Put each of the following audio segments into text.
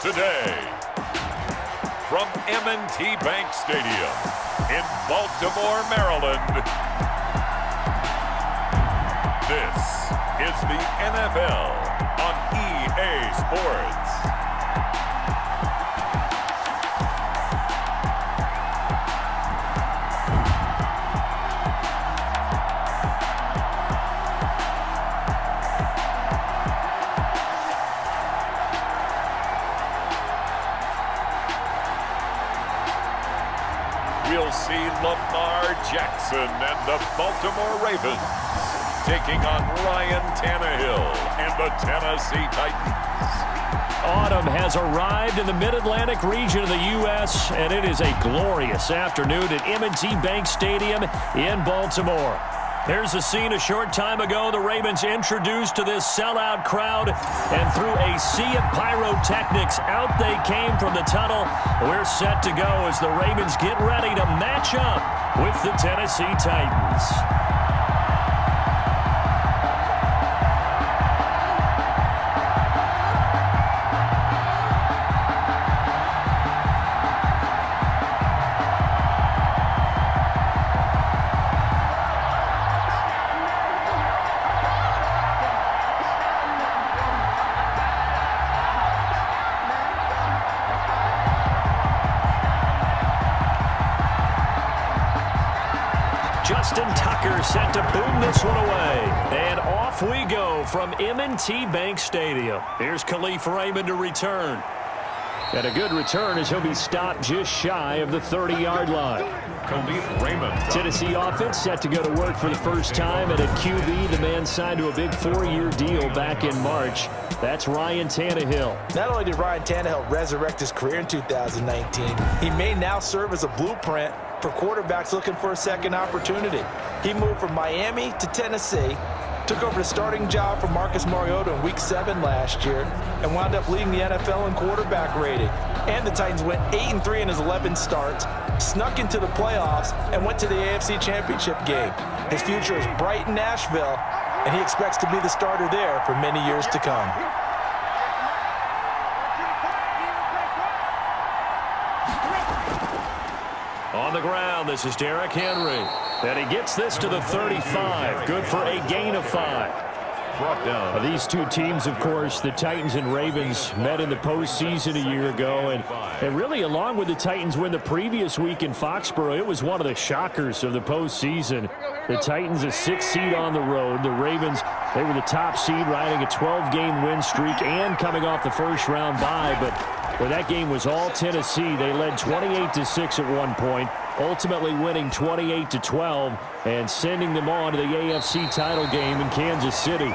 Today, from M&T Bank Stadium in Baltimore, Maryland, this is the NFL on EA Sports. We'll see Lamar Jackson and the Baltimore Ravens taking on Ryan Tannehill and the Tennessee Titans. Autumn has arrived in the Mid-Atlantic region of the U.S., and it is a glorious afternoon at M&T Bank Stadium in Baltimore. There's a scene a short time ago the Ravens introduced to this sellout crowd, and through a sea of pyrotechnics, out they came from the tunnel. We're set to go as the Ravens get ready to match up with the Tennessee Titans. Set to boom this one away. And off we go from M&T Bank Stadium. Here's Khalif Raymond to return. And a good return as he'll be stopped just shy of the 30-yard line. Khalif Raymond. Tennessee offense set to go to work for the first time. And at QB, the man signed to a big 4-year deal back in March. That's Ryan Tannehill. Not only did Ryan Tannehill resurrect his career in 2019, he may now serve as a blueprint for quarterbacks looking for a second opportunity. He moved from Miami to Tennessee, took over the starting job from Marcus Mariota in Week 7 last year, and wound up leading the NFL in quarterback rating. And the Titans went 8-3 in his 11 starts, snuck into the playoffs, and went to the AFC Championship game. His future is bright in Nashville, and he expects to be the starter there for many years to come. On the ground, this is Derrick Henry. And he gets this to the 35. Good for a gain of 5. Brought down. These two teams, of course, the Titans and Ravens, met in the postseason a year ago. And really, along with the Titans win the previous week in Foxborough, it was one of the shockers of the postseason. The Titans, a 6th seed on the road. The Ravens, they were the top seed, riding a 12-game win streak and coming off the first-round bye. But where that game was all Tennessee, they led 28-6 at one point, ultimately winning 28-12 and sending them on to the AFC title game in Kansas City.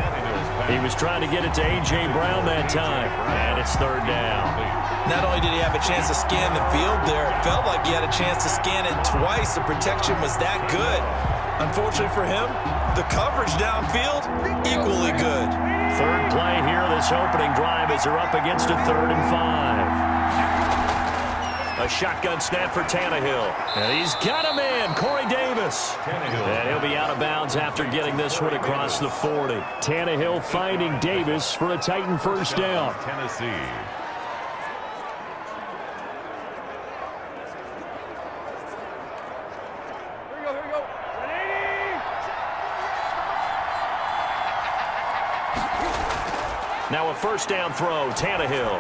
He was trying to get it to A.J. Brown that time, and it's 3rd down. Not only did he have a chance to scan the field there, it felt like he had a chance to scan it twice. The protection was that good. Unfortunately for him, the coverage downfield, equally good. Third play here, this opening drive as they're up against a 3rd and 5. A shotgun snap for Tannehill. And he's got a man, Corey Davis. And he'll be out of bounds after getting this one across the 40. Tannehill finding Davis for a Titan first down. Tennessee. Now a first down throw, Tannehill.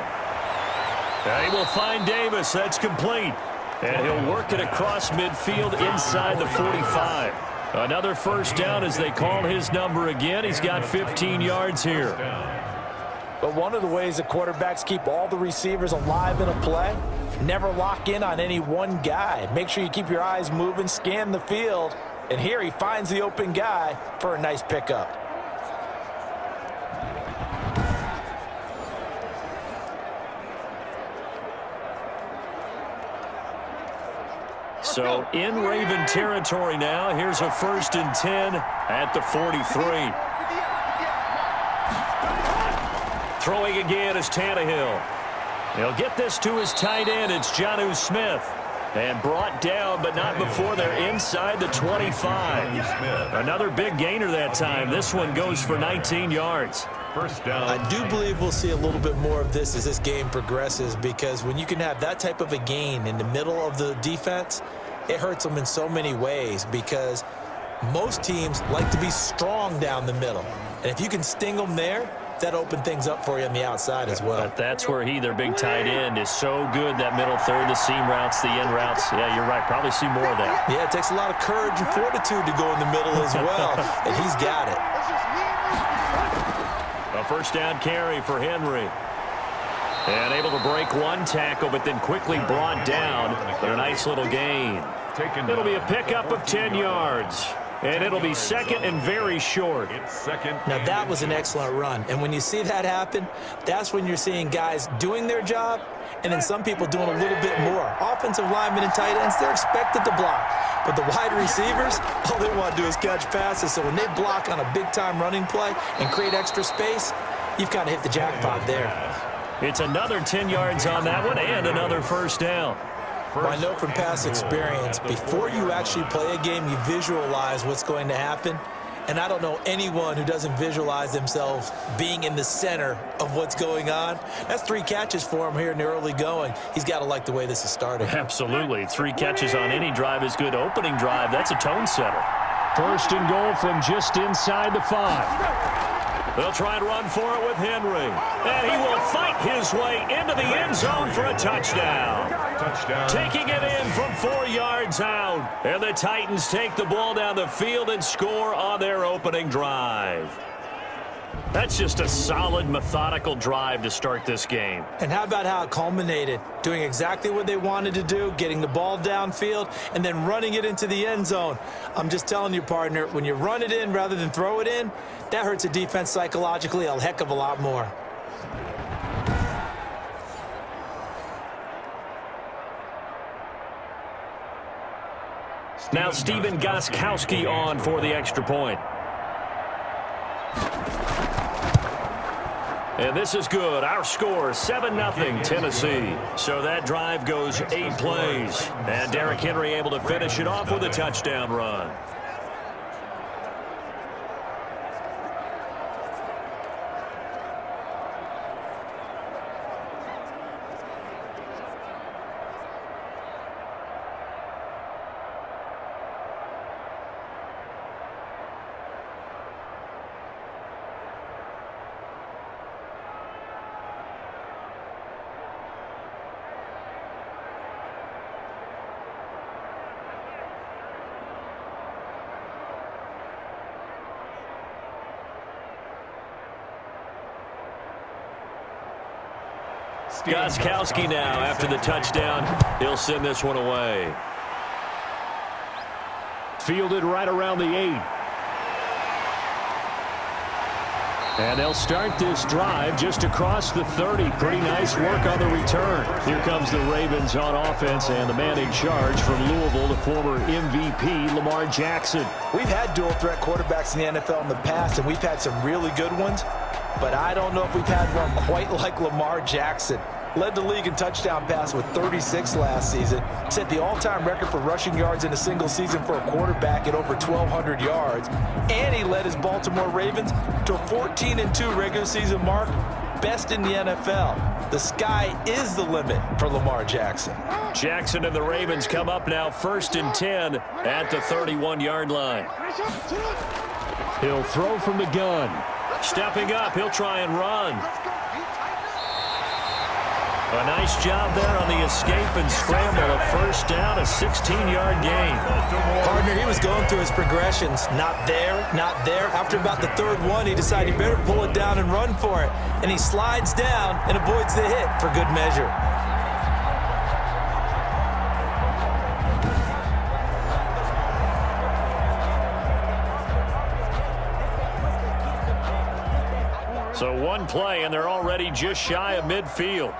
And he will find Davis. That's complete. And he'll work it across midfield inside the 45. Another first down as they call his number again. He's got 15 yards here. But one of the ways that quarterbacks keep all the receivers alive in a play, never lock in on any one guy. Make sure you keep your eyes moving, scan the field. And here he finds the open guy for a nice pickup. So in Raven territory now. Here's a 1st and 10 at the 43. Throwing again is Tannehill. He'll get this to his tight end. It's Jonnu Smith. And brought down, but not before they're inside the 25. Another big gainer that time. This one goes for 19 yards. First down. I do believe we'll see a little bit more of this as this game progresses, because when you can have that type of a gain in the middle of the defense, it hurts them in so many ways, because most teams like to be strong down the middle. And if you can sting them there, that opened things up for you on the outside as well. But that's where their big tight end, is so good, that middle third, the seam routes, the end routes. Yeah, you're right. Probably see more of that. Yeah, it takes a lot of courage and fortitude to go in the middle as well, and he's got it. A first down carry for Henry. And able to break one tackle, but then quickly brought down. But a nice little gain. It'll be a pickup of 10 yards. And it'll be second and very short. Now, that was an excellent run. And when you see that happen, that's when you're seeing guys doing their job and then some people doing a little bit more. Offensive linemen and tight ends, they're expected to block. But the wide receivers, all they want to do is catch passes. So when they block on a big-time running play and create extra space, you've kind of hit the jackpot there. It's another 10 yards on that one and another first down. Well, I know from past experience, before you actually play a game, you visualize what's going to happen. And I don't know anyone who doesn't visualize themselves being in the center of what's going on. That's 3 catches for him here in the early going. He's got to like the way this is starting. Absolutely. 3 catches on any drive is good. Opening drive, that's a tone setter. First and goal from just inside the 5. They'll try and run for it with Henry. And he will fight his way into the end zone for a touchdown. Taking it in from 4 yards out. And the Titans take the ball down the field and score on their opening drive. That's just a solid, methodical drive to start this game. And how about how it culminated? Doing exactly what they wanted to do, getting the ball downfield, and then running it into the end zone. I'm just telling you, partner, when you run it in rather than throw it in, that hurts a defense psychologically a heck of a lot more. Now Stephen Gostkowski on for the extra point. And this is good. Our score, 7-0 Tennessee. So that drive goes 8 plays. And Derrick Henry able to finish it off with a touchdown run. Gostkowski now after the touchdown. He'll send this one away. Fielded right around the 8. And they'll start this drive just across the 30. Pretty nice work on the return. Here comes the Ravens on offense, and the man in charge from Louisville, the former MVP, Lamar Jackson. We've had dual-threat quarterbacks in the NFL in the past, and we've had some really good ones. But I don't know if we've had one quite like Lamar Jackson. Led the league in touchdown pass with 36 last season. Set the all-time record for rushing yards in a single season for a quarterback at over 1,200 yards. And he led his Baltimore Ravens to a 14-2 regular season mark. Best in the NFL. The sky is the limit for Lamar Jackson. Jackson and the Ravens come up now 1st and 10 at the 31-yard line. He'll throw from the gun. Stepping up, he'll try and run. A nice job there on the escape and scramble. A first down, a 16-yard gain. Partner, he was going through his progressions. Not there, not there. After about the 3rd one, he decided he better pull it down and run for it. And he slides down and avoids the hit for good measure. So one play, and they're already just shy of midfield.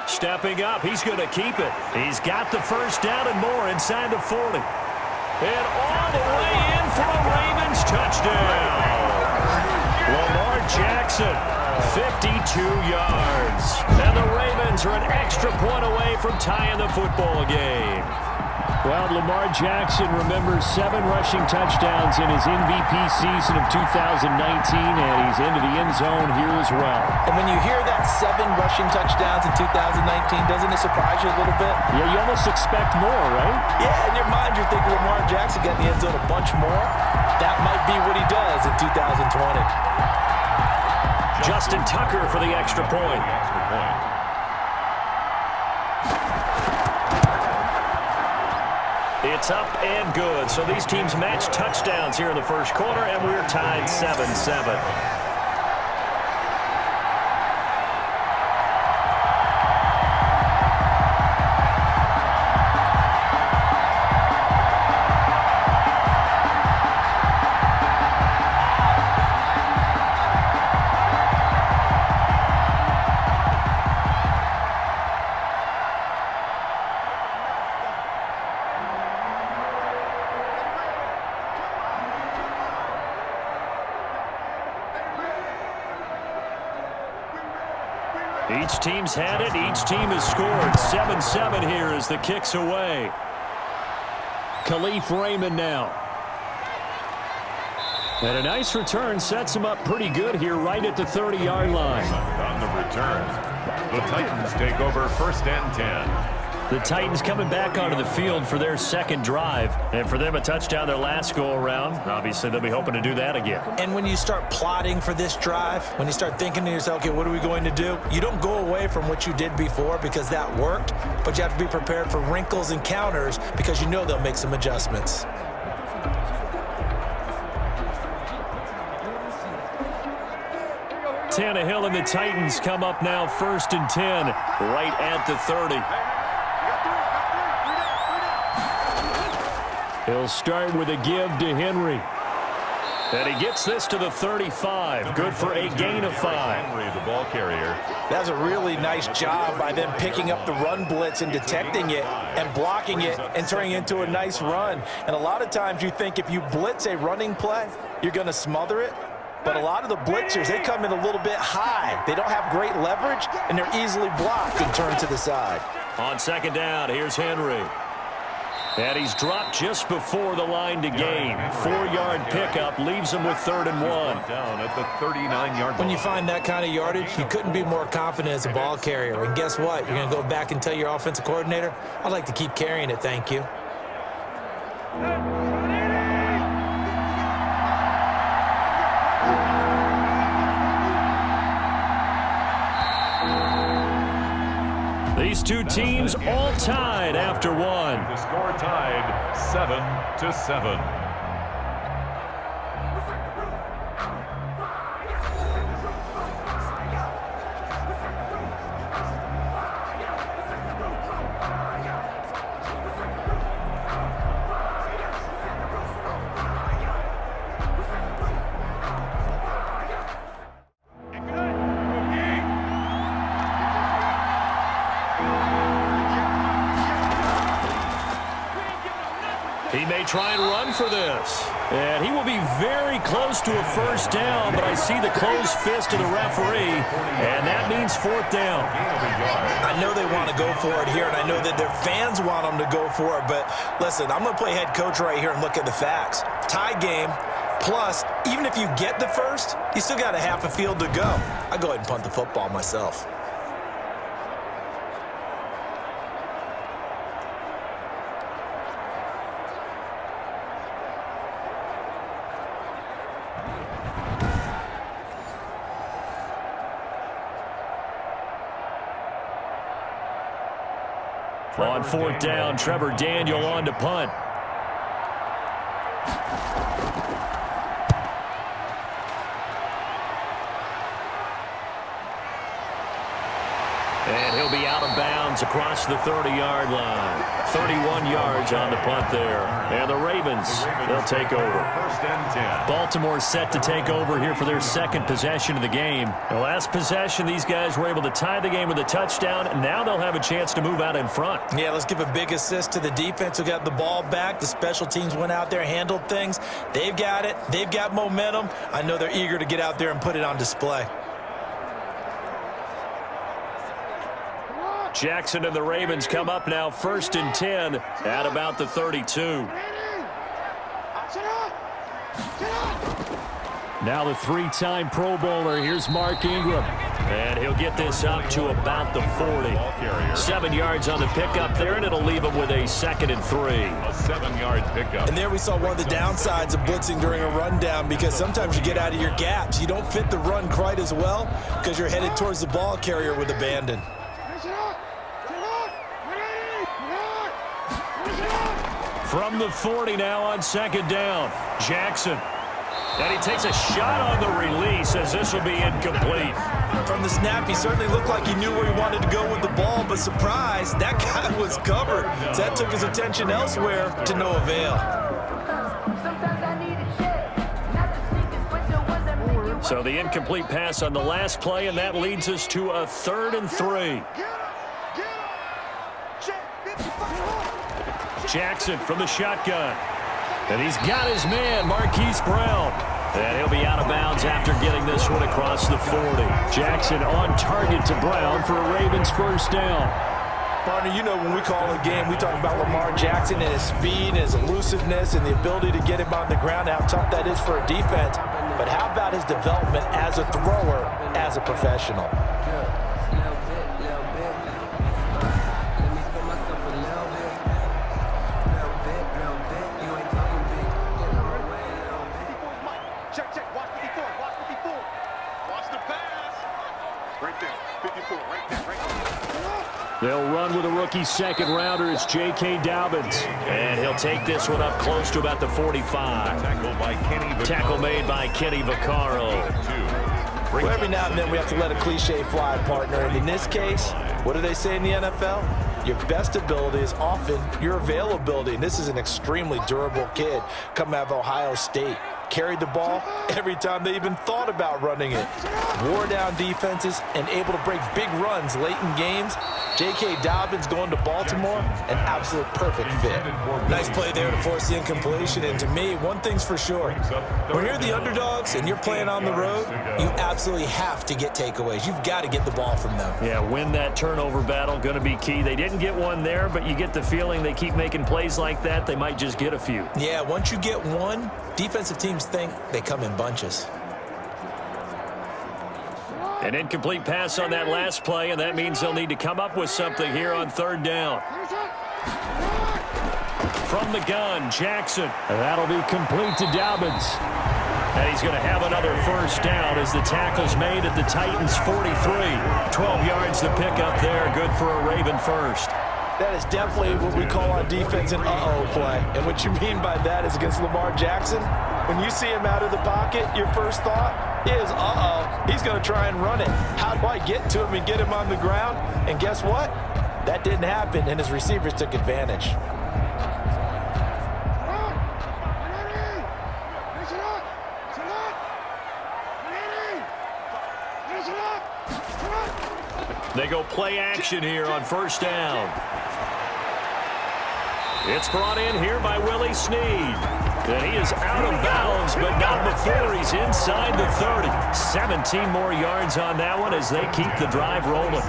Stepping up, he's going to keep it. He's got the first down and more inside the 40. And all the way in for a Ravens touchdown. Lamar Jackson, 52 yards. And the Ravens are an extra point away from tying the football game. Well, Lamar Jackson remembers 7 rushing touchdowns in his MVP season of 2019, and he's into the end zone here as well. And when you hear that 7 rushing touchdowns in 2019, doesn't it surprise you a little bit? Yeah, you almost expect more, right? Yeah, in your mind you're thinking Lamar Jackson got in the end zone a bunch more. That might be what he does in 2020. Justin Tucker for the extra point. It's up and good. So these teams match touchdowns here in the first quarter, and we're tied 7-7. Each team's had it. Each team has scored. 7-7 here as the kick's away. Khalif Raymond now. And a nice return sets him up pretty good here right at the 30-yard line. On the return, the Titans take over 1st and 10. The Titans coming back onto the field for their second drive. And for them, a touchdown their last go-around. Obviously, they'll be hoping to do that again. And when you start plotting for this drive, when you start thinking to yourself, okay, what are we going to do? You don't go away from what you did before because that worked, but you have to be prepared for wrinkles and counters because you know they'll make some adjustments. Tannehill and the Titans come up now 1st and 10, right at the 30. He'll start with a give to Henry. And he gets this to the 35. Good for a gain of 5. Henry, the ball carrier. That's a really nice job by them picking up the run blitz and detecting it and blocking it and turning it into a nice run. And a lot of times you think if you blitz a running play, you're going to smother it. But a lot of the blitzers, they come in a little bit high. They don't have great leverage, and they're easily blocked and turned to the side. On 2nd down, here's Henry. And he's dropped just before the line to gain. 4-yard pickup leaves him with 3rd and 1. Down at the 39-yard line. When you find that kind of yardage, you couldn't be more confident as a ball carrier. And guess what? You're going to go back and tell your offensive coordinator, I'd like to keep carrying it, thank you. These two teams all tied after 1. The score tied 7-7. He may try and run for this. And he will be very close to a 1st down, but I see the closed fist of the referee, and that means 4th down. I know they want to go for it here, and I know that their fans want them to go for it, but listen, I'm going to play head coach right here and look at the facts. Tie game, plus, even if you get the first, you still got a half a field to go. I go ahead and punt the football myself. On 4th down, Trevor Daniel on to punt. And he'll be out of bounds across the 30-yard line. 31 yards on the punt there. And the Ravens, they'll take over. 1st and 10. Baltimore set to take over here for their 2nd possession of the game. The last possession, these guys were able to tie the game with a touchdown, and now they'll have a chance to move out in front. Yeah, let's give a big assist to the defense who got the ball back. The special teams went out there, handled things. They've got it. They've got momentum. I know they're eager to get out there and put it on display. Jackson and the Ravens come up now 1st and 10 at about the 32. Now the 3-time Pro Bowler. Here's Mark Ingram. And he'll get this up to about the 40. 7 yards on the pickup there, and it'll leave him with a 2nd and 3. A 7-yard pickup. And there we saw one of the downsides of blitzing during a rundown, because sometimes you get out of your gaps. You don't fit the run quite as well because you're headed towards the ball carrier with abandon. From the 40 now on 2nd down. Jackson. And he takes a shot on the release as this will be incomplete. From the snap, he certainly looked like he knew where he wanted to go with the ball, but surprise, that guy was covered. So that took his attention elsewhere to no avail. So the incomplete pass on the last play, and that leads us to a 3rd and 3. Jackson from the shotgun. And he's got his man, Marquise Brown. And he'll be out of bounds after getting this one across the 40. Jackson on target to Brown for a Ravens 1st down. Partner, you know when we call a game, we talk about Lamar Jackson and his speed, and his elusiveness, and the ability to get him on the ground, how tough that is for a defense. But how about his development as a thrower, as a professional? They'll run with a rookie 2nd rounder. It's J.K. Dobbins. And he'll take this one up close to about the 45. Tackle made by Kenny Vaccaro. Well, every now and then we have to let a cliche fly, partner. And in this case, what do they say in the NFL? Your best ability is often your availability. And this is an extremely durable kid coming out of Ohio State. Carried the ball every time they even thought about running it. Wore down defenses and able to break big runs late in games. J.K. Dobbins going to Baltimore, an absolute perfect fit. Nice play there to force the incompletion. And to me, one thing's for sure. When you're the underdogs and you're playing on the road, you absolutely have to get takeaways. You've got to get the ball from them. Yeah, win that turnover battle, going to be key. They didn't get one there, but you get the feeling they keep making plays like that, they might just get a few. Yeah, once you get one, defensive teams think they come in bunches. An incomplete pass on that last play, and that means they'll need to come up with something here on 3rd down. From the gun, Jackson. And that'll be complete to Dobbins. And he's going to have another 1st down as the tackle's made at the Titans' 43. 12 yards to pick up there. Good for a Raven 1st. That is definitely what we call on defense an uh-oh play. And what you mean by that is against Lamar Jackson, when you see him out of the pocket, your first thought is, uh-oh, he's going to try and run it. How do I get to him and get him on the ground? And guess what? That didn't happen, and his receivers took advantage. They go play action here on 1st down. It's brought in here by Willie Snead. And he is out of bounds, but not before he's inside the 30. 17 more yards on that one as they keep the drive rolling.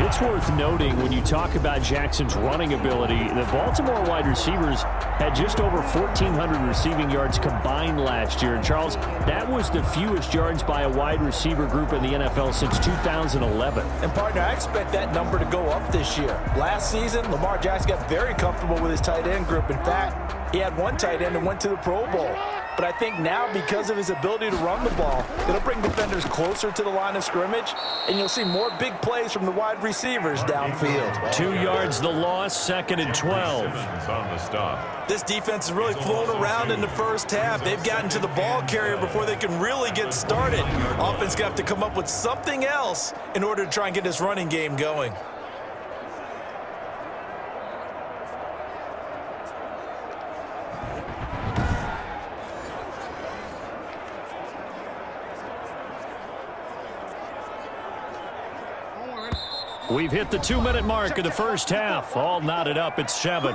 It's worth noting when you talk about Jackson's running ability, the Baltimore wide receivers had just over 1,400 receiving yards combined last year. And Charles, that was the fewest yards by a wide receiver group in the NFL since 2011. And partner, I expect that number to go up this year. Last season, Lamar Jackson got very comfortable with his tight end group. In fact, he had one tight end and went to the Pro Bowl. But I think now, because of his ability to run the ball, it'll bring defenders closer to the line of scrimmage, and you'll see more big plays from the wide receivers downfield. 2 yards the loss, 2nd and 12. On the stop. This defense is really flown around in the first half. They've gotten to the ball carrier before they can really get started. Offense got to come up with something else in order to try and get this running game going. We've hit the 2-minute mark of the first half. All knotted up at 7.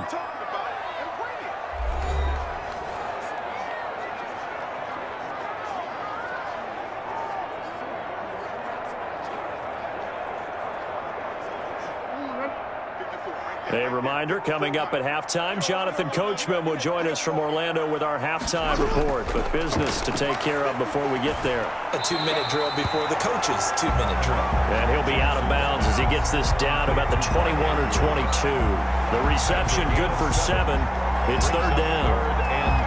A reminder, coming up at halftime, Jonathan Coachman will join us from Orlando with our halftime report. But business to take care of before we get there. A 2-minute drill before the coach's 2-minute drill. And he'll be out of bounds as he gets this down about the 21 or 22. The reception good for 7. It's third down.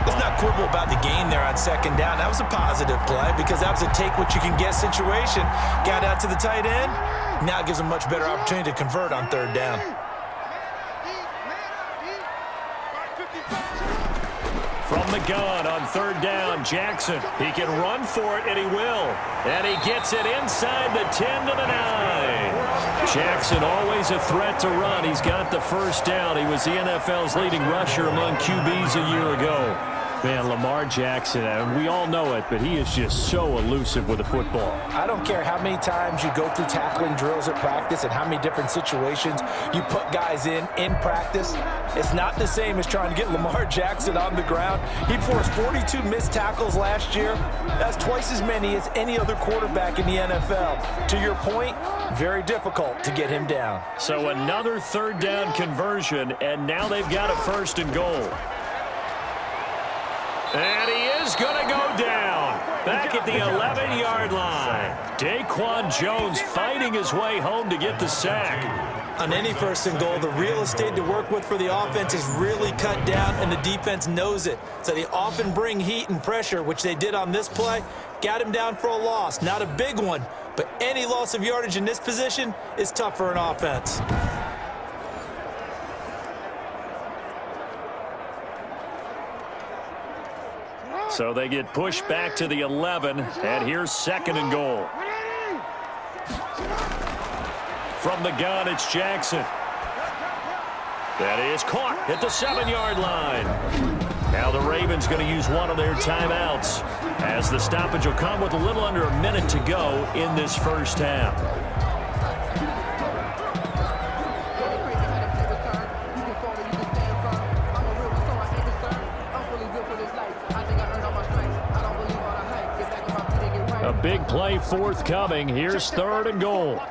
Let's not quibble about the gain there on second down. That was a positive play because that was a take-what-you-can-get situation. Got out to the tight end. Now it gives him a much better opportunity to convert on third down. From the gun on third down, Jackson. He can run for it, and he will. And he gets it inside the 10 to the 9. Jackson always a threat to run. He's got the first down. He was the NFL's leading rusher among QBs a year ago. Man, Lamar Jackson, and we all know it, but he is just so elusive with the football. I don't care how many times you go through tackling drills at practice and how many different situations you put guys in practice. It's not the same as trying to get Lamar Jackson on the ground. He forced 42 missed tackles last year. That's twice as many as any other quarterback in the NFL. To your point, very difficult to get him down. So another third down conversion, and now they've got a first and goal. And he is going to go down back at the 11-yard line. Daquan Jones fighting his way home to get the sack. On any first and goal, the real estate to work with for the offense is really cut down, and the defense knows it. So they often bring heat and pressure, which they did on this play. Got him down for a loss. Not a big one, but any loss of yardage in this position is tough for an offense. So they get pushed back to the 11, and here's second and goal. From the gun, it's Jackson. That is caught at the 7-yard line. Now the Ravens going to use one of their timeouts as the stoppage will come with a little under a minute to go in this first half. A big play forthcoming. Here's third and goal.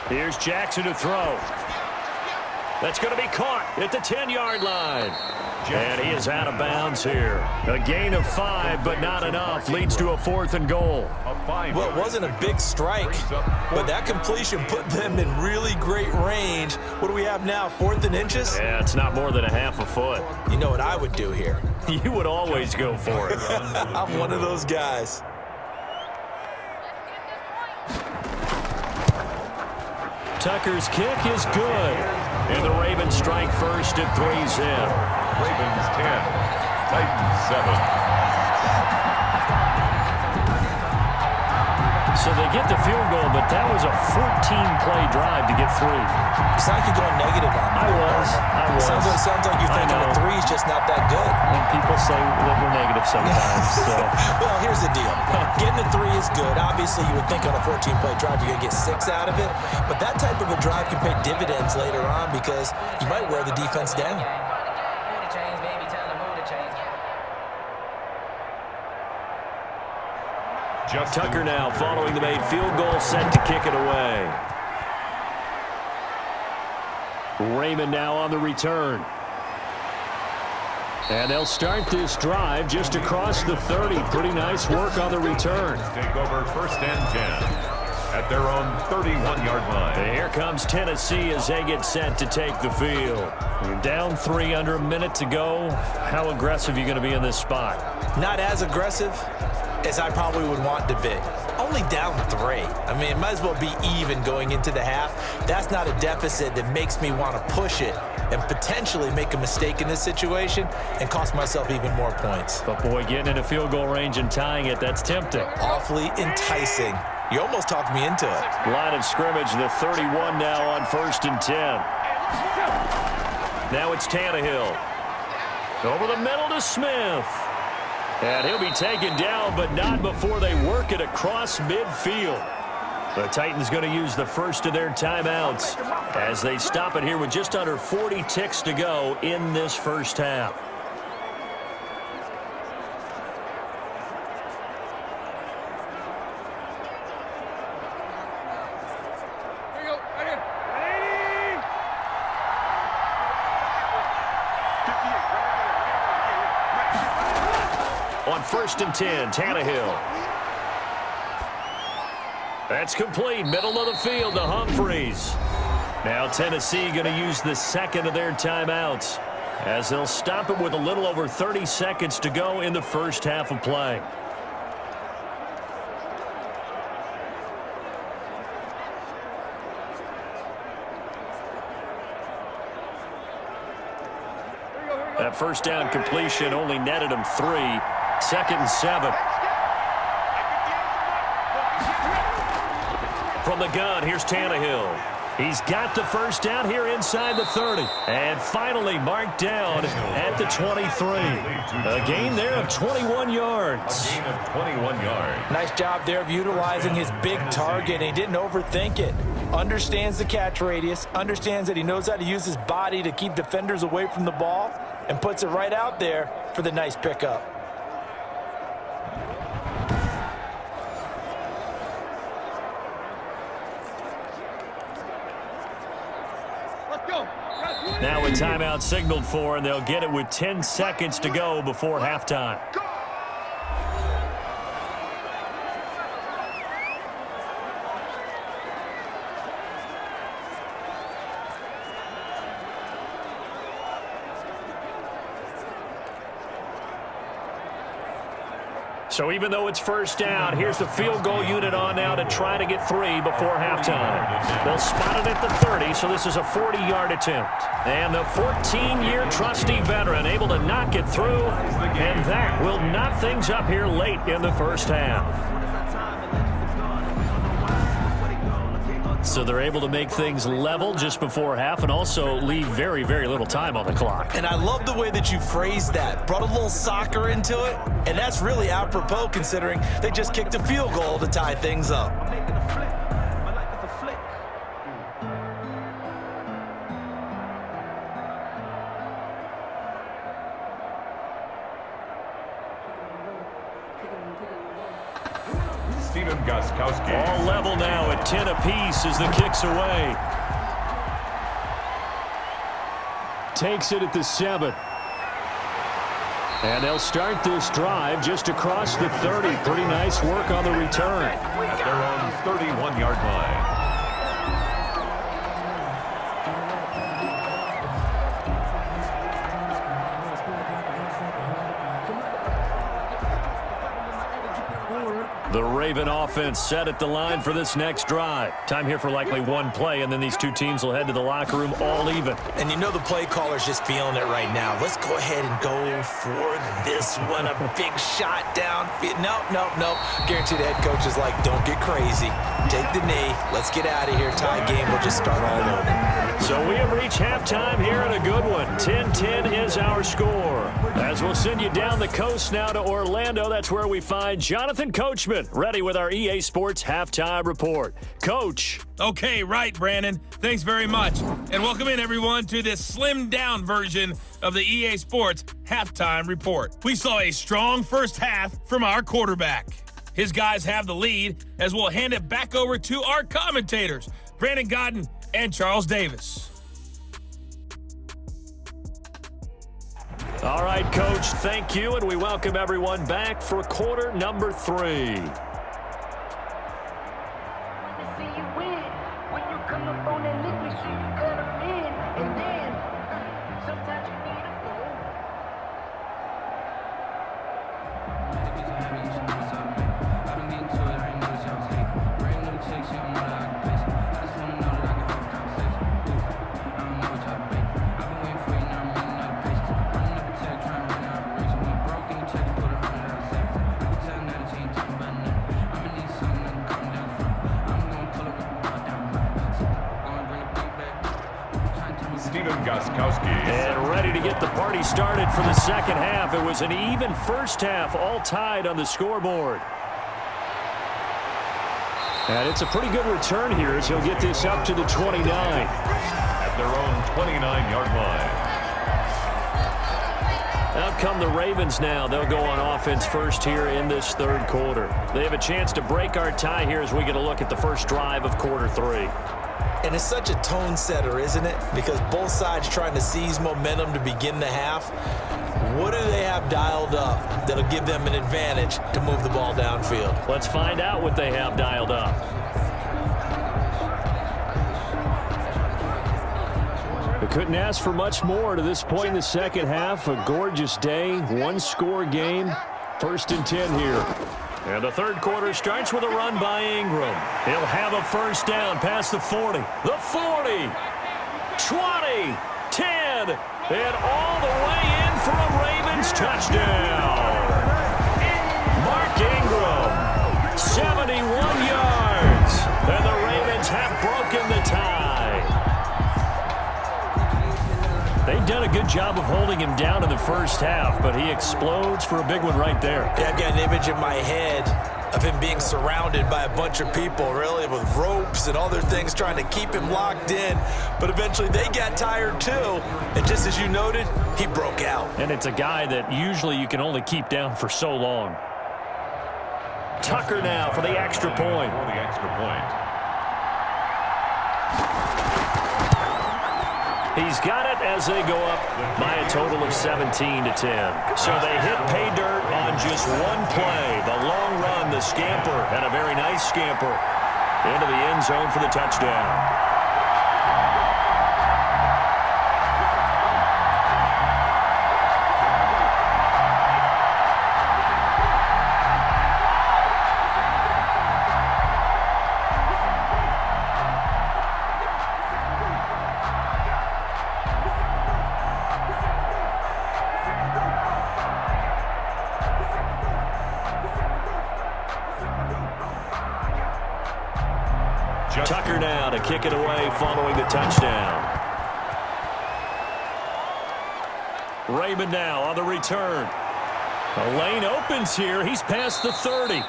Here's Jackson to throw. That's going to be caught at the 10-yard line. And he is out of bounds here. A gain of 5, but not enough. Leads to a fourth and goal. Well, it wasn't a big strike, but that completion put them in really great range. What do we have now, 4th and inches? Yeah, it's not more than a half a foot. You know what I would do here? You would always go for it. I'm one of those guys. Tucker's kick is good. And the Ravens strike first at 3's in. Ravens 10, Titans 7. So they get the field goal, but that was a 14-play drive to get 3. It's like you're going negative on me. I was. Sounds like you're thinking the 3 is just not that good. And people say that we're negative sometimes. So. Well, here's the deal. Getting the 3 is good. Obviously, you would think on a 14-play drive you're going to get 6 out of it. But that type of a drive can pay dividends later on because you might wear the defense down. Tucker now following the made field goal, set to kick it away. Raymond now on the return. And they'll start this drive just across the 30. Pretty nice work on the return. Take over first and 10 at their own 31-yard line. And here comes Tennessee as they get set to take the field. You're down 3 under a minute to go. How aggressive are you going to be in this spot? Not as aggressive as I probably would want to be. Only down 3. I mean, it might as well be even going into the half. That's not a deficit that makes me want to push it and potentially make a mistake in this situation and cost myself even more points. But, boy, getting in a field goal range and tying it, that's tempting. Awfully enticing. You almost talked me into it. Line of scrimmage, the 31 now on first and 10. Now it's Tannehill. Over the middle to Smith. And he'll be taken down, but not before they work it across midfield. The Titans going to use the first of their timeouts as they stop it here with just under 40 ticks to go in this first half. On 1st and 10, Tannehill. That's complete. Middle of the field to Humphries. Now Tennessee going to use the second of their timeouts, as they'll stop it with a little over 30 seconds to go in the first half of play. That first down completion only netted him 3. 2nd and 7. From the gun, here's Tannehill. He's got the first down here inside the 30. And finally marked down at the 23. A gain there of 21 yards. A gain of 21 yards. Nice job there of utilizing his big target. He didn't overthink it. Understands the catch radius. Understands that he knows how to use his body to keep defenders away from the ball. And puts it right out there for the nice pickup. Now a timeout signaled for, and they'll get it with 10 seconds to go before halftime. So even though it's first down, here's the field goal unit on now to try to get 3 before halftime. They'll spot it at the 30, so this is a 40-yard attempt. And the 14-year trusty veteran able to knock it through, and that will knot things up here late in the first half. So they're able to make things level just before half and also leave very, very little time on the clock. And I love the way that you phrased that. Brought a little soccer into it, and that's really apropos considering they just kicked a field goal to tie things up. All level now at 10 apiece as the kick's away. Takes it at the 7. And they'll start this drive just across the 30. Pretty nice work on the return. At their own 31-yard line. The Raven offense set at the line for this next drive. Time here for likely one play, and then these two teams will head to the locker room all even. And you know the play caller's just feeling it right now. Let's go ahead and go for this one. A big shot downfield. Nope. Guarantee the head coach is like, don't get crazy. Take the knee. Let's get out of here. Tie game. We'll just start all over. So we have reached halftime here in a good one. 10-10 is our score. As we'll send you down the coast now to Orlando, that's where we find Jonathan Coachman, ready with our EA Sports Halftime Report. Coach. Okay, right, Brandon. Thanks very much. And welcome in, everyone, to this slimmed-down version of the EA Sports Halftime Report. We saw a strong first half from our quarterback. His guys have the lead as we'll hand it back over to our commentators, Brandon Godden and Charles Davis. All right, Coach, thank you, and we welcome everyone back for quarter number 3. And ready to get the party started for the second half. It was an even first half, all tied on the scoreboard. And it's a pretty good return here as he'll get this up to the 29. At their own 29-yard line. Out come the Ravens now. They'll go on offense first here in this third quarter. They have a chance to break our tie here as we get a look at the first drive of quarter 3. And it's such a tone setter, isn't it? Because both sides trying to seize momentum to begin the half. What do they have dialed up that'll give them an advantage to move the ball downfield? Let's find out what they have dialed up. They couldn't ask for much more to this point in the second half. A gorgeous day, one-score game. 1st and 10 here. And the third quarter starts with a run by Ingram. He'll have a first down past the 40. The 40, 20, 10, and all the way in for a Ravens touchdown. Mark Ingram, 71 yards. And the Ravens have broken the tie. They've done a good job of holding him down in the first half, but he explodes for a big one right there. Yeah, I've got an image in my head of him being surrounded by a bunch of people, really, with ropes and other things trying to keep him locked in. But eventually they got tired too. And just as you noted, he broke out. And it's a guy that usually you can only keep down for so long. Tucker now for the extra point. He's got it as they go up by a total of 17-10. So they hit pay dirt on just one play. The long run, the scamper, and a very nice scamper into the end zone for the touchdown. Tucker now to kick it away following the touchdown. Raymond now on the return. The lane opens here. He's past the 30.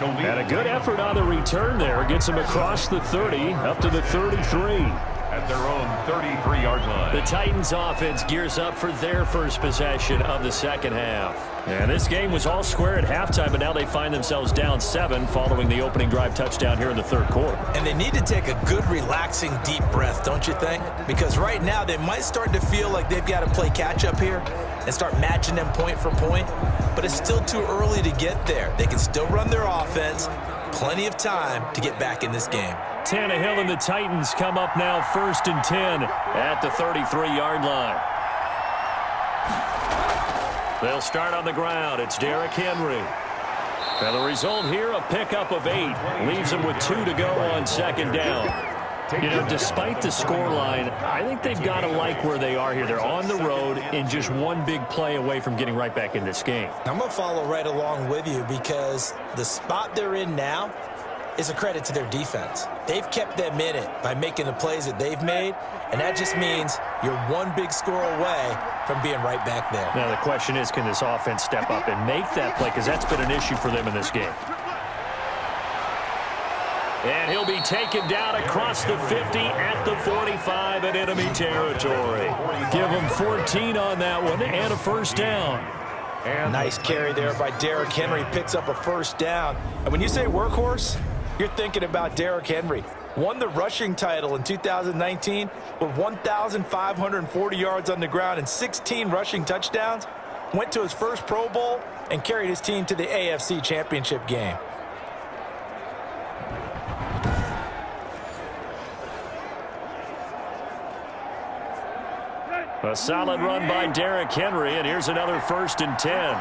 And a good effort on the return there. Gets him across the 30 up to the 33. At their own 33-yard line. The Titans offense gears up for their first possession of the second half. And this game was all square at halftime, but now they find themselves down 7 following the opening drive touchdown here in the third quarter. And they need to take a good, relaxing, deep breath, don't you think? Because right now they might start to feel like they've got to play catch-up here and start matching them point for point. But it's still too early to get there. They can still run their offense. Plenty of time to get back in this game. Tannehill and the Titans come up now 1st and 10 at the 33-yard line. They'll start on the ground. It's Derrick Henry. And the result here, a pickup of 8. Leaves them with 2 to go on second down. You know, despite the scoreline, I think they've got to like where they are here. They're on the road and just one big play away from getting right back in this game. I'm going to follow right along with you because the spot they're in now is a credit to their defense. They've kept them in it by making the plays that they've made, and that just means you're one big score away from being right back there. Now the question is, can this offense step up and make that play? Because that's been an issue for them in this game. And he'll be taken down across the 50 at the 45 in enemy territory. Give him 14 on that one and a first down. Nice carry there by Derrick Henry. Picks up a first down. And when you say workhorse, you're thinking about Derrick Henry. Won the rushing title in 2019 with 1,540 yards on the ground and 16 rushing touchdowns. Went to his first Pro Bowl and carried his team to the AFC Championship game. A solid run by Derrick Henry, and here's another 1st and 10.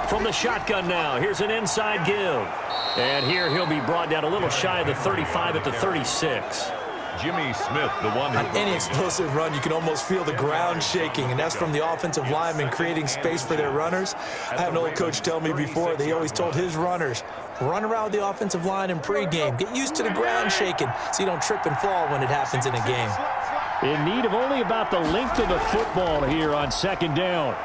From the shotgun now, here's an inside give. And here he'll be brought down a little shy of the 35 at the 36. Jimmy Smith, the one On any explosive run, you can almost feel the ground shaking, and that's from the offensive linemen creating space for their runners. I had an old coach tell me before, they always told his runners, run around the offensive line in pregame. Get used to the ground shaking so you don't trip and fall when it happens in a game. In need of only about the length of the football here on second down.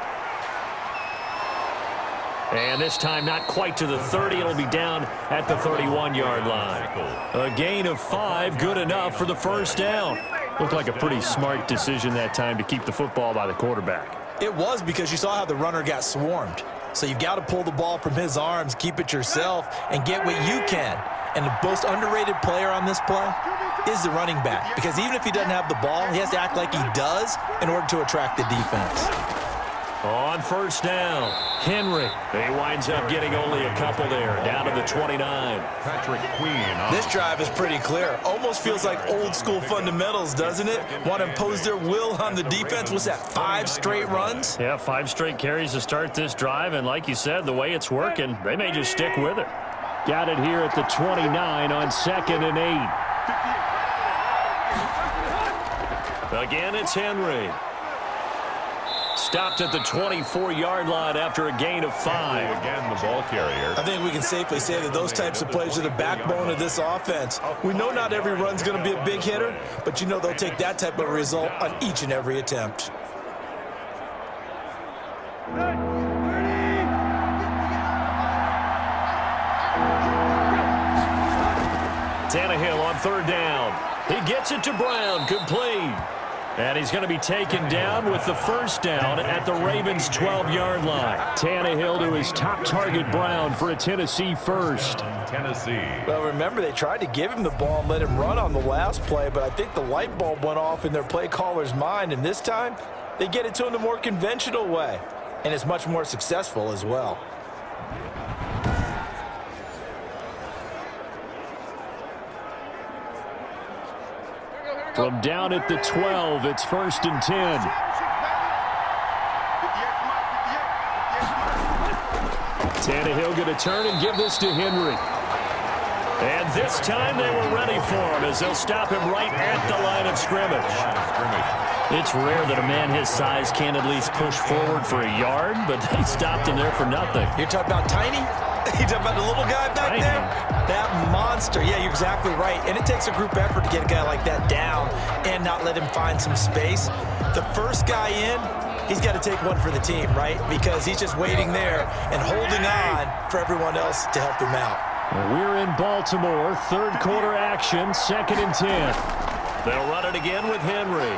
And this time not quite to the 30. It'll be down at the 31-yard line. A gain of 5, good enough for the first down. Looked like a pretty smart decision that time to keep the football by the quarterback. It was, because you saw how the runner got swarmed. So you've got to pull the ball from his arms, keep it yourself, and get what you can. And the most underrated player on this play is the running back, because even if he doesn't have the ball, he has to act like he does in order to attract the defense. On first down, Henry. He winds up getting only a couple there, down to the 29. Patrick Queen. This drive is pretty clear. Almost feels like old school fundamentals, doesn't it? Want to impose their will on the defense. What's that, 5 straight runs? Yeah, 5 straight carries to start this drive, and like you said, the way it's working, they may just stick with it. Got it here at the 29 on 2nd and 8. Again, it's Henry. Stopped at the 24-yard line after a gain of 5. Again, the ball carrier. I think we can safely say that those types of plays are the backbone of this offense. We know not every run's going to be a big hitter, but you know they'll take that type of result on each and every attempt. Tannehill on 3rd down. He gets it to Brown, complete. And he's going to be taken down with the first down at the Ravens' 12-yard line. Tannehill to his top target, Brown, for a Tennessee first. Tennessee. Well, remember, they tried to give him the ball and let him run on the last play, but I think the light bulb went off in their play caller's mind, and this time they get it to him the more conventional way, and it's much more successful as well. From down at the 12, it's 1st and 10. Tannehill going to turn and give this to Henry. And this time they were ready for him as they'll stop him right at the line of scrimmage. It's rare that a man his size can't at least push forward for a yard, but they stopped him there for nothing. You're talking about tiny? You talking about the little guy back there? That monster. Yeah, you're exactly right. And it takes a group effort to get a guy like that down and not let him find some space. The first guy in, he's got to take one for the team, right? Because he's just waiting there and holding on for everyone else to help him out. We're in Baltimore, 3rd quarter action, 2nd and 10. They'll run it again with Henry.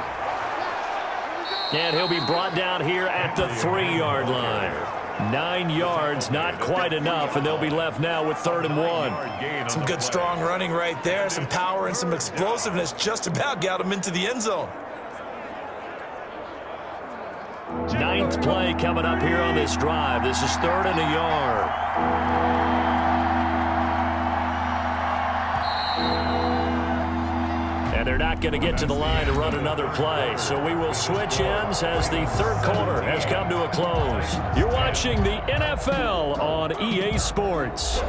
And he'll be brought down here at the 3-yard line. 9 yards, not quite enough, and they'll be left now with 3rd and 1. Some good strong running right there, some power and some explosiveness just about got him into the end zone. 9th play coming up here on this drive. This is 3rd and a yard. And they're not going to get to the line to run another play. So we will switch ends as the 3rd quarter has come to a close. You're watching the NFL on EA Sports.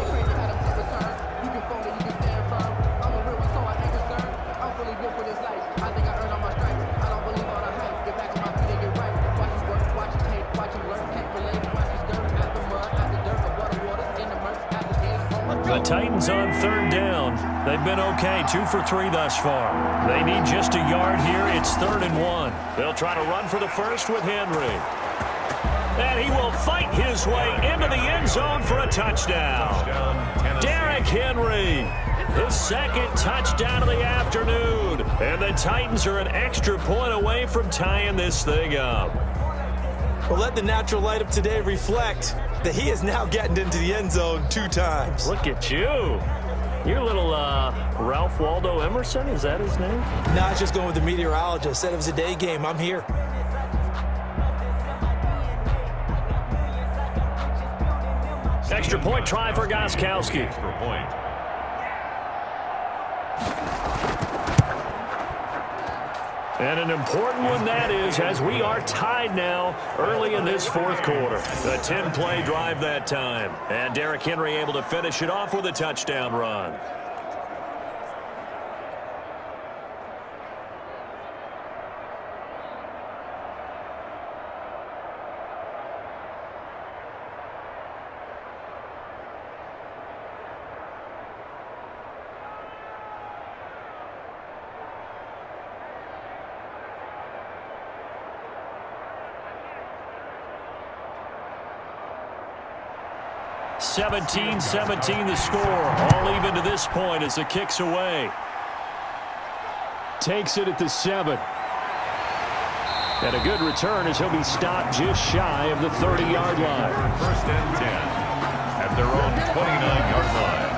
The Titans on 3rd down. They've been okay, 2 for 3 thus far. They need just a yard here. It's 3rd and 1. They'll try to run for the first with Henry. And he will fight his way into the end zone for a touchdown. Derrick Henry, his 2nd touchdown of the afternoon. And the Titans are an extra point away from tying this thing up. Well, let the natural light of today reflect that he is now getting into the end zone 2 times. Look at you. You're a little Ralph Waldo Emerson, is that his name? No, I was just going with the meteorologist. Said it was a day game. I'm here. Extra point try for Gostkowski. Extra point. And an important one that is, as we are tied now early in this 4th quarter. A 10-play drive that time. And Derrick Henry able to finish it off with a touchdown run. (17-17) the score. All even to this point as the kick's away. Takes it at the 7. And a good return as he'll be stopped just shy of the 30-yard line. 1st and 10 at their own 29-yard line.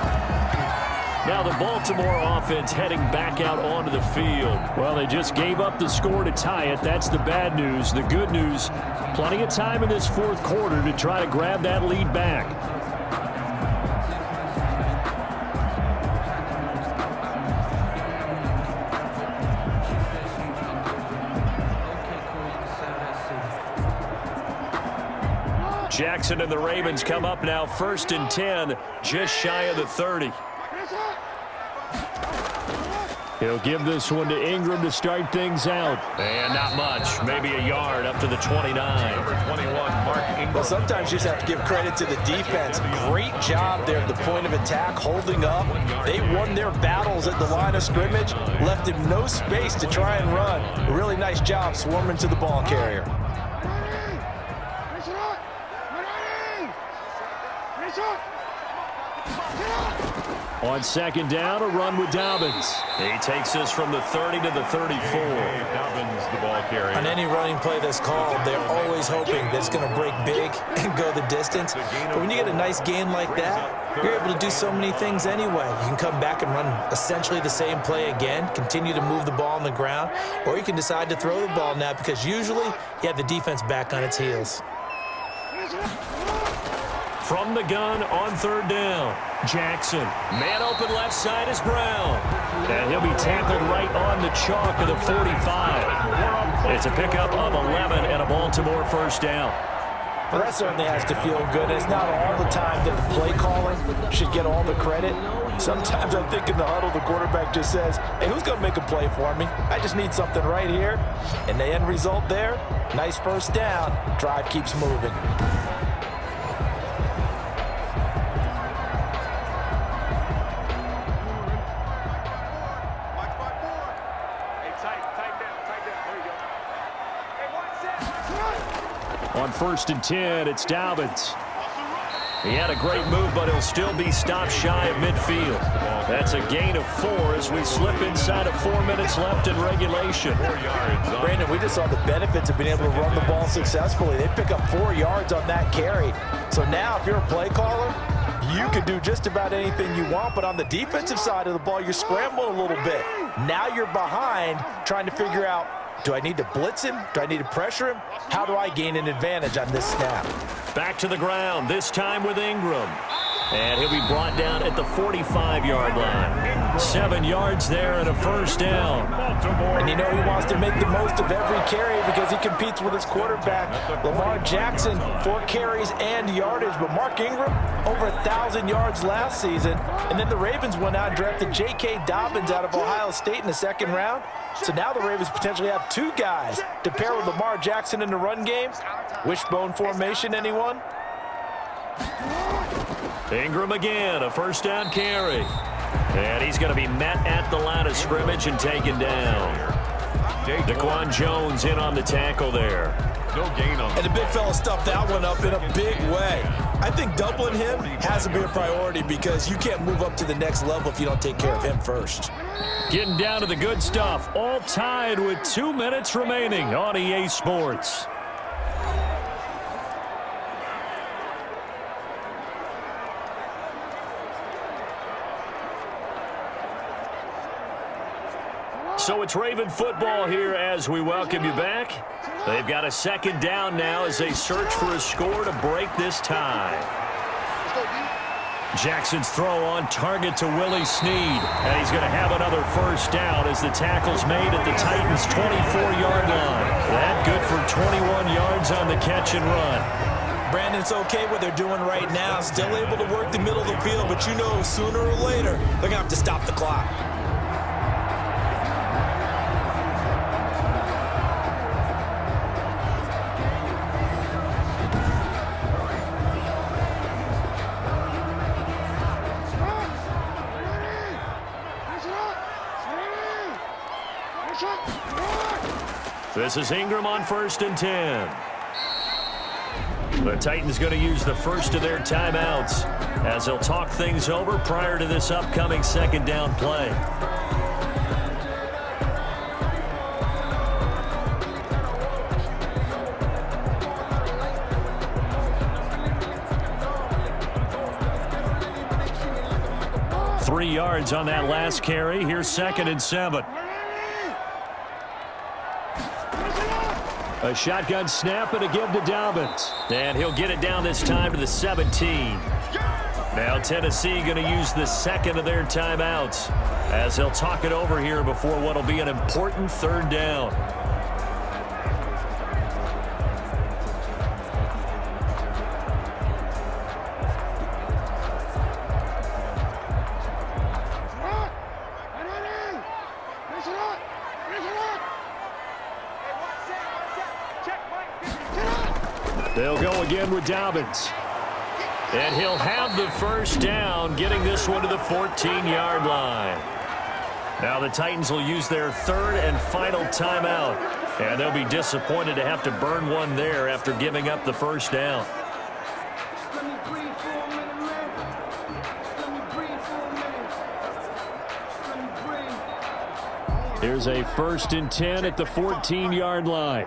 Now the Baltimore offense heading back out onto the field. Well, they just gave up the score to tie it. That's the bad news. The good news, plenty of time in this fourth quarter to try to grab that lead back. Jackson and the Ravens come up now 1st and 10, just shy of the 30. He'll give this one to Ingram to start things out. And not much, maybe a yard up to the 29. Number 21, Mark Ingram. Well, sometimes you just have to give credit to the defense. Great job there at the point of attack, holding up. They won their battles at the line of scrimmage, left him no space to try and run. A really nice job swarming to the ball carrier. On 2nd down, a run with Dobbins. He takes this from the 30 to the 34. Dobbins, the ball carrier. On any running play that's called, they're always hoping that it's going to break big and go the distance. But when you get a nice gain like that, you're able to do so many things anyway. You can come back and run essentially the same play again, continue to move the ball on the ground, or you can decide to throw the ball now because usually you have the defense back on its heels. From the gun on 3rd down, Jackson. Man open left side is Brown. And he'll be tackled right on the chalk of the 45. It's a pickup of 11 and a Baltimore 1st down. Well, that certainly has to feel good. It's not all the time that the play calling should get all the credit. Sometimes I think in the huddle, the quarterback just says, hey, who's going to make a play for me? I just need something right here. And the end result there, nice 1st down. Drive keeps moving. On 1st and 10, it's Dobbins. He had a great move, but he'll still be stopped shy of midfield. That's a gain of 4 as we slip inside of 4 minutes left in regulation. 4 yards. Brandon, we just saw the benefits of being able to run the ball successfully. They pick up 4 yards on that carry. So now if you're a play caller, you can do just about anything you want, but on the defensive side of the ball, you're scrambling a little bit. Now you're behind trying to figure out, do I need to blitz him? Do I need to pressure him? How do I gain an advantage on this snap? Back to the ground, this time with Ingram. And he'll be brought down at the 45-yard line. 7 yards there and a 1st down. And you know he wants to make the most of every carry because he competes with his quarterback. Lamar Jackson, 4 carries and yardage. But Mark Ingram, over 1,000 yards last season. And then the Ravens went out and drafted J.K. Dobbins out of Ohio State in the 2nd round. So now the Ravens potentially have 2 guys to pair with Lamar Jackson in the run game. Wishbone formation, anyone? Ingram again, a 1st down carry. And he's going to be met at the line of scrimmage and taken down. Daquan Jones in on the tackle there. No gain on. And the big fella stuffed that one up in a big way. I think doubling him has to be a priority because you can't move up to the next level if you don't take care of him first. Getting down to the good stuff, all tied with 2 minutes remaining on EA Sports. So it's Raven football here as we welcome you back. They've got a 2nd down now as they search for a score to break this tie. Jackson's throw on target to Willie Snead. And he's going to have another 1st down as the tackle's made at the Titans' 24-yard line. That good for 21 yards on the catch and run. Brandon, it's okay what they're doing right now. Still able to work the middle of the field, but you know sooner or later they're going to have to stop the clock. This is Ingram on 1st and 10. The Titans going to use the first of their timeouts as they'll talk things over prior to this upcoming 2nd down play. 3 yards on that last carry. Here's 2nd and 7. A shotgun snap and a give to Dobbins. And he'll get it down this time to the 17. Now Tennessee going to use the second of their timeouts as they'll talk it over here before what will be an important 3rd down. They'll go again with Dobbins. And he'll have the 1st down, getting this one to the 14-yard line. Now the Titans will use their 3rd and final timeout. And they'll be disappointed to have to burn one there after giving up the 1st down. Here's a 1st and 10 at the 14-yard line.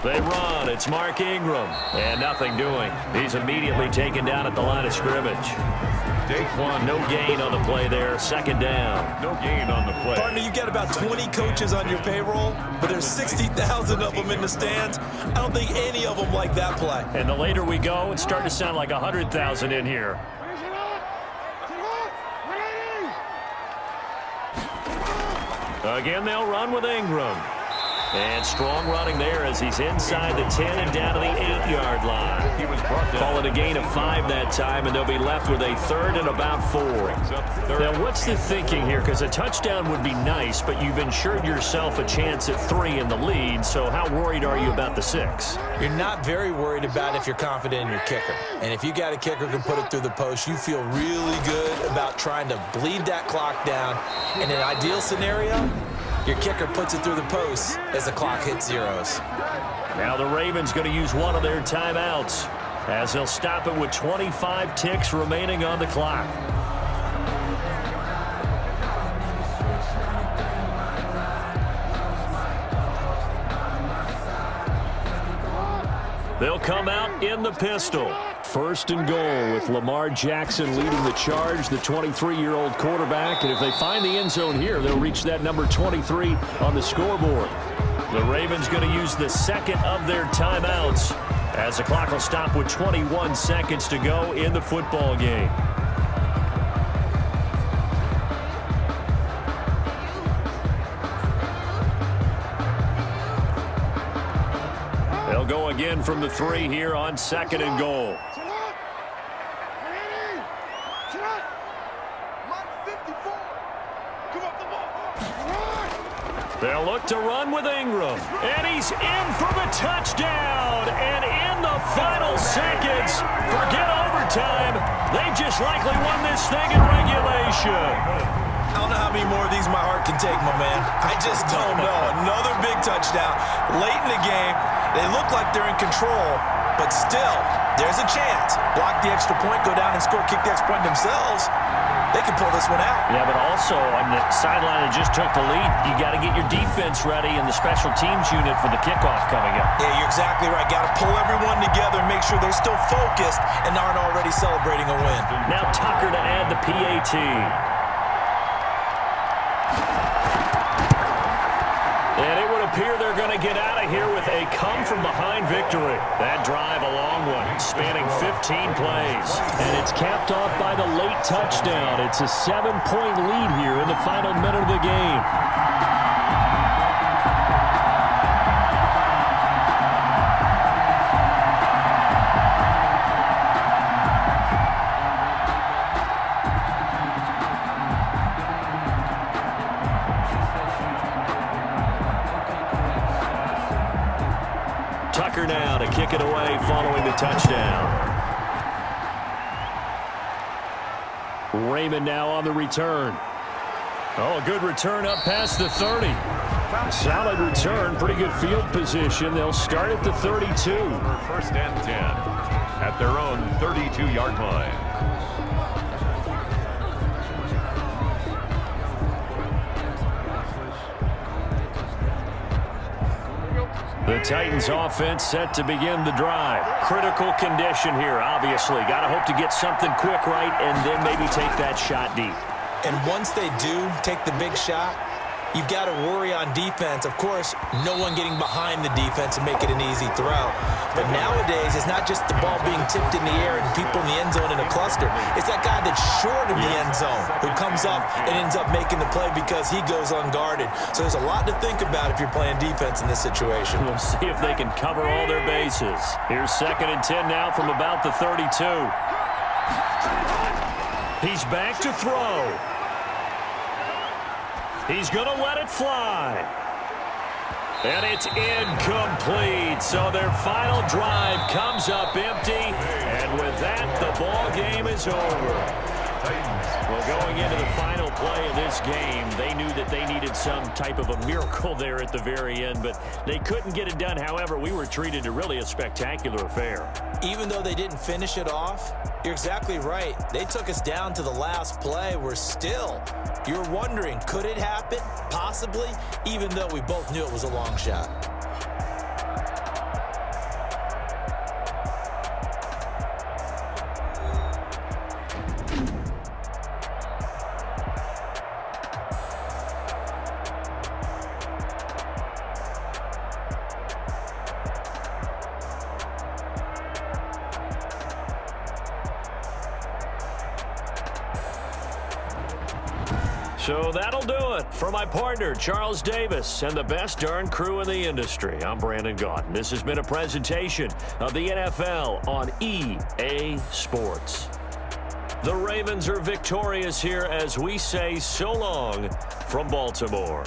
They run. It's Mark Ingram. And nothing doing. He's immediately taken down at the line of scrimmage. No gain on the play there. 2nd down. No gain on the play. Partner, you got about 20 coaches on your payroll, but there's 60,000 of them in the stands. I don't think any of them like that play. And the later we go, it's starting to sound like 100,000 in here. Again, they'll run with Ingram. And strong running there as he's inside the 10 and down to the 8-yard line. He was brought down. Call it a gain of 5 that time, and they'll be left with a 3rd and about 4. Now, what's the thinking here? Because a touchdown would be nice, but you've ensured yourself a chance at 3 in the lead, so how worried are you about the 6? You're not very worried about if you're confident in your kicker. And if you got a kicker who can put it through the post, you feel really good about trying to bleed that clock down. In an ideal scenario, your kicker puts it through the post as the clock hits zeros. Now the Ravens going to use one of their timeouts as they'll stop it with 25 ticks remaining on the clock. They'll come out in the pistol. 1st and goal with Lamar Jackson leading the charge, the 23-year-old quarterback. And if they find the end zone here, they'll reach that number 23 on the scoreboard. The Ravens going to use the 2nd of their timeouts as the clock will stop with 21 seconds to go in the football game. They'll go again from the 3 here on 2nd and goal. They'll look to run with Ingram. And he's in for the touchdown. And in the final seconds, forget overtime. They just likely won this thing in regulation. I don't know how many more of these my heart can take, my man. I just don't know. Another big touchdown. Late in the game, they look like they're in control, but still, there's a chance. Block the extra point, go down and score, kick the extra point themselves. They can pull this one out. Yeah, but also on the sideline that just took the lead, you got to get your defense ready and the special teams unit for the kickoff coming up. Yeah, you're exactly right. Got to pull everyone together and make sure they're still focused and aren't already celebrating a win. Now Tucker to add the PAT. And it would appear they're going to get out of here with a come-from-behind victory. That drive, a long one, spanning 15 plays. And it's capped off by the late touchdown. It's a 7-point lead here in the final minute of the game. Tucker now to kick it away following the touchdown. Raymond now on the return. Oh, a good return up past the 30. Solid return, pretty good field position. They'll start at the 32. 1st and 10 at their own 32-yard line. The The Titans offense set to begin the drive. Critical condition here, obviously. Got to hope to get something quick right and then maybe take that shot deep. And once they do take the big shot, you've got to worry on defense. Of course, no one getting behind the defense and make it an easy throw. But nowadays, it's not just the ball being tipped in the air and people in the end zone in a cluster. It's that guy that's short of the end zone who comes up and ends up making the play because he goes unguarded. So there's a lot to think about if you're playing defense in this situation. We'll see if they can cover all their bases. Here's 2nd and 10 now from about the 32. He's back to throw. He's going to let it fly. And it's incomplete. So their final drive comes up empty. And with that, the ball game is over. Well, going into the final play of this game, they knew that they needed some type of a miracle there at the very end, but they couldn't get it done. However, we were treated to really a spectacular affair. Even though they didn't finish it off, you're exactly right. They took us down to the last play. You're wondering, could it happen? Possibly, even though we both knew it was a long shot. So that'll do it for my partner, Charles Davis, and the best darn crew in the industry. I'm Brandon Gaudin. This has been a presentation of the NFL on EA Sports. The Ravens are victorious here as we say so long from Baltimore.